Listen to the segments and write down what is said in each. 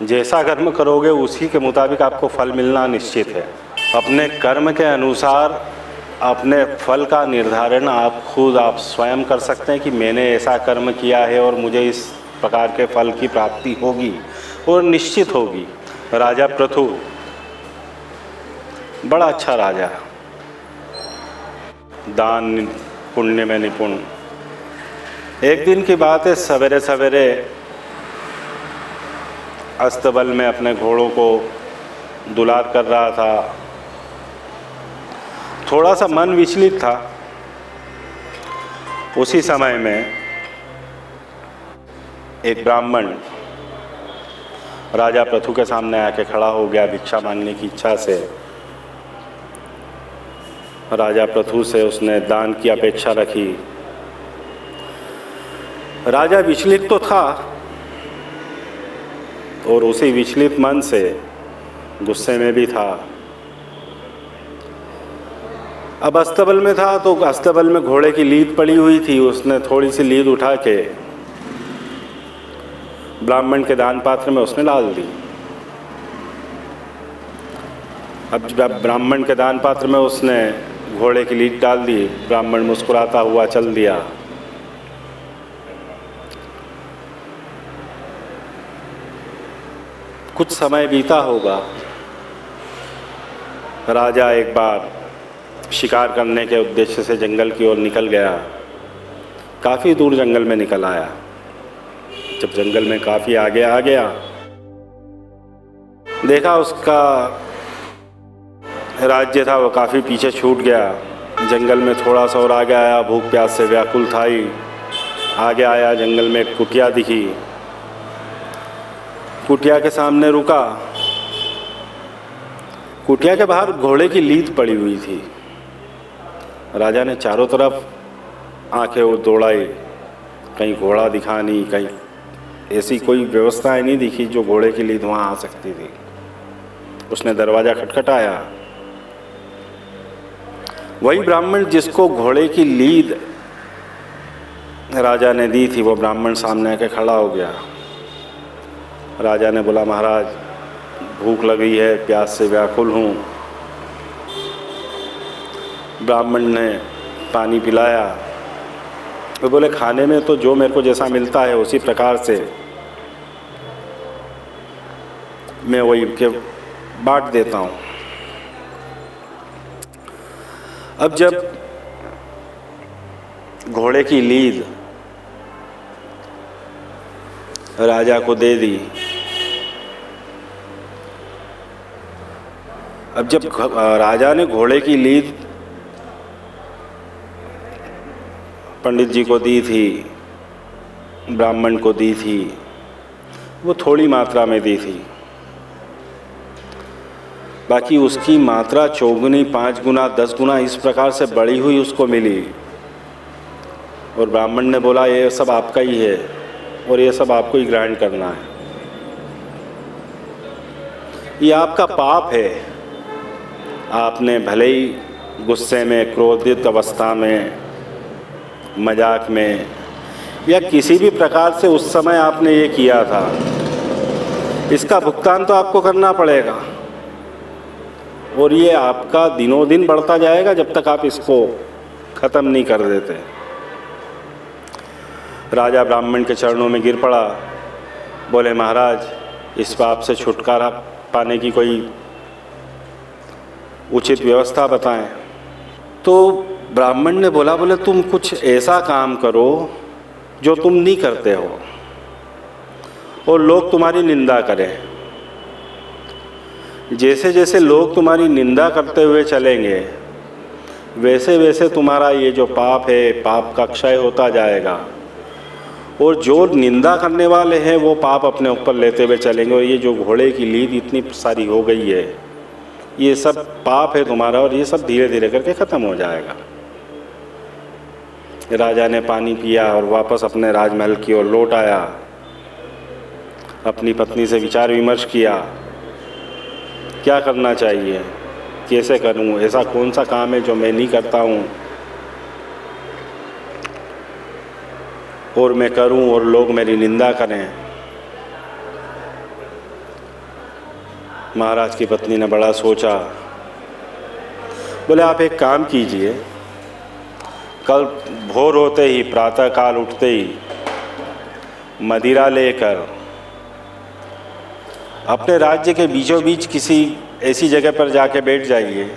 जैसा कर्म करोगे उसी के मुताबिक आपको फल मिलना निश्चित है। अपने कर्म के अनुसार अपने फल का निर्धारण आप स्वयं कर सकते हैं कि मैंने ऐसा कर्म किया है और मुझे इस प्रकार के फल की प्राप्ति होगी और निश्चित होगी। राजा पृथु बड़ा अच्छा राजा, दान पुण्य में निपुण। एक दिन की बात है, सवेरे सवेरे अस्तबल में अपने घोड़ों को दुलार कर रहा था। थोड़ा सा मन विचलित था। उसी समय में एक ब्राह्मण राजा पृथु के सामने आके खड़ा हो गया भिक्षा मांगने की इच्छा से। राजा पृथु से उसने दान की अपेक्षा रखी। राजा विचलित तो था और उसी विचलित मन से गुस्से में भी था। अब अस्तबल में था तो अस्तबल में घोड़े की लीद पड़ी हुई थी। उसने थोड़ी सी लीद उठा के ब्राह्मण के दान पात्र में उसने डाल दी। अब जब ब्राह्मण के दान पात्र में उसने घोड़े की लीद डाल दी, ब्राह्मण मुस्कुराता हुआ चल दिया। कुछ समय बीता होगा। राजा एक बार शिकार करने के उद्देश्य से जंगल की ओर निकल गया। काफ़ी दूर जंगल में निकल आया। जब जंगल में काफ़ी आगे आ गया, देखा उसका राज्य था वो काफ़ी पीछे छूट गया। जंगल में थोड़ा सा और आगे आया, भूख प्यास से व्याकुल था ही। आगे आया, जंगल में एक कुटिया दिखी। कुटिया के सामने रुका। कुटिया के बाहर घोड़े की लीद पड़ी हुई थी। राजा ने चारों तरफ आंखें दौड़ाई, कहीं घोड़ा दिखा नहीं, कहीं ऐसी कोई व्यवस्थाएं नहीं दिखी जो घोड़े की लीद वहाँ आ सकती थी। उसने दरवाज़ा खटखटाया। वही ब्राह्मण जिसको घोड़े की लीद राजा ने दी थी, वो ब्राह्मण सामने आके खड़ा हो गया। राजा ने बोला, महाराज भूख लगी है, प्यास से व्याकुल हूँ। ब्राह्मण ने पानी पिलाया। वो बोले, खाने में तो जो मेरे को जैसा मिलता है उसी प्रकार से मैं वही के बांट देता हूँ। अब जब घोड़े की लीद राजा को दे दी, अब जब राजा ने घोड़े की लीद पंडित जी को दी थी, ब्राह्मण को दी थी, वो थोड़ी मात्रा में दी थी। बाकी उसकी मात्रा चौगुनी, 5 गुना, 10 गुना इस प्रकार से बढ़ी हुई उसको मिली। और ब्राह्मण ने बोला, ये सब आपका ही है और ये सब आपको ही ग्रहण करना है। ये आपका पाप है। आपने भले ही गुस्से में, क्रोधित अवस्था में, मजाक में या किसी भी प्रकार से उस समय आपने ये किया था, इसका भुगतान तो आपको करना पड़ेगा। और ये आपका दिनों दिन बढ़ता जाएगा जब तक आप इसको ख़त्म नहीं कर देते। राजा ब्राह्मण के चरणों में गिर पड़ा। बोले, महाराज इस पाप से छुटकारा पाने की कोई उचित व्यवस्था बताएं। तो ब्राह्मण ने बोले तुम कुछ ऐसा काम करो जो तुम नहीं करते हो और लोग तुम्हारी निंदा करें। जैसे जैसे लोग तुम्हारी निंदा करते हुए चलेंगे, वैसे वैसे तुम्हारा ये जो पाप है, पाप का क्षय होता जाएगा। और जो निंदा करने वाले हैं वो पाप अपने ऊपर लेते हुए चलेंगे। और ये जो घोड़े की लीद इतनी सारी हो गई है, ये सब पाप है तुम्हारा और ये सब धीरे धीरे करके ख़त्म हो जाएगा। राजा ने पानी पिया और वापस अपने राजमहल की ओर लौट आया। अपनी पत्नी से विचार विमर्श किया, क्या करना चाहिए, कैसे करूं, ऐसा कौन सा काम है जो मैं नहीं करता हूं और मैं करूं और लोग मेरी निंदा करें। महाराज की पत्नी ने बड़ा सोचा, बोले आप एक काम कीजिए, कल भोर होते ही, प्रातःकाल उठते ही मदिरा लेकर अपने राज्य के बीचों बीच किसी ऐसी जगह पर जाके बैठ जाइए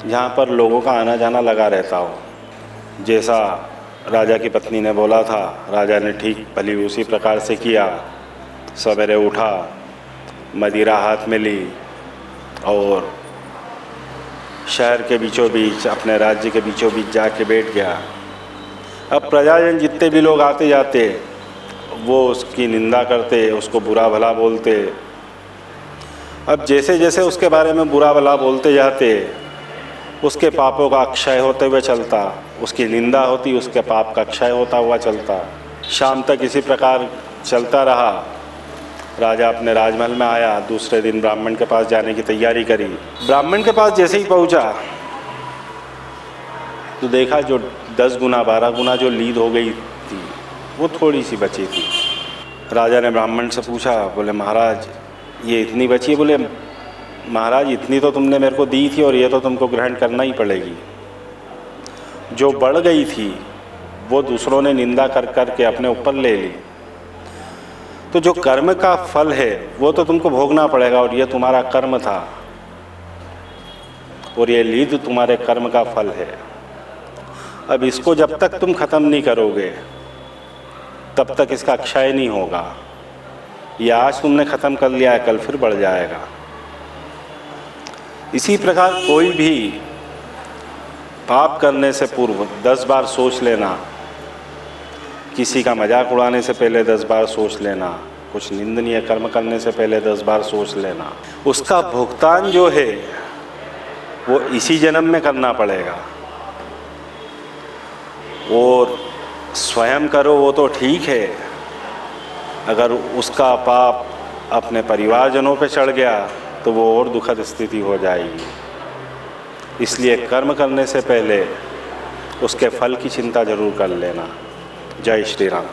जहाँ पर लोगों का आना जाना लगा रहता हो। जैसा राजा की पत्नी ने बोला था, राजा ने ठीक भली उसी प्रकार से किया। सवेरे उठा, मदिरा हाथ में ली और शहर के बीचों बीच, अपने राज्य के बीचों बीच जाके बैठ गया। अब प्रजाजन जितने भी लोग आते जाते वो उसकी निंदा करते, उसको बुरा भला बोलते। अब जैसे जैसे उसके बारे में बुरा भला बोलते जाते, उसके पापों का क्षय होते हुए चलता, उसकी निंदा होती, उसके पाप का क्षय होता हुआ चलता। शाम तक इसी प्रकार चलता रहा। राजा अपने राजमहल में आया, दूसरे दिन ब्राह्मण के पास जाने की तैयारी करी। ब्राह्मण के पास जैसे ही पहुंचा तो देखा जो 10 गुना 12 गुना जो लीद हो गई थी वो थोड़ी सी बची थी। राजा ने ब्राह्मण से पूछा, बोले महाराज ये इतनी बची है? बोले महाराज इतनी तो तुमने मेरे को दी थी और ये तो तुमको ग्रहण करना ही पड़ेगी। जो बढ़ गई थी वो दूसरों ने निंदा कर कर के अपने ऊपर ले ली। तो जो कर्म का फल है वो तो तुमको भोगना पड़ेगा और ये तुम्हारा कर्म था और ये लीद तुम्हारे कर्म का फल है। अब इसको जब तक तुम खत्म नहीं करोगे तब तक इसका क्षय नहीं होगा। ये आज तुमने खत्म कर लिया है, कल फिर बढ़ जाएगा। इसी प्रकार कोई भी पाप करने से पूर्व 10 बार सोच लेना, किसी का मजाक उड़ाने से पहले 10 बार सोच लेना, कुछ निंदनीय कर्म करने से पहले 10 बार सोच लेना। उसका भुगतान जो है वो इसी जन्म में करना पड़ेगा। और स्वयं करो वो तो ठीक है, अगर उसका पाप अपने परिवारजनों पे चढ़ गया तो वो और दुखद स्थिति हो जाएगी। इसलिए कर्म करने से पहले उसके फल की चिंता जरूर कर लेना। जय श्री राम।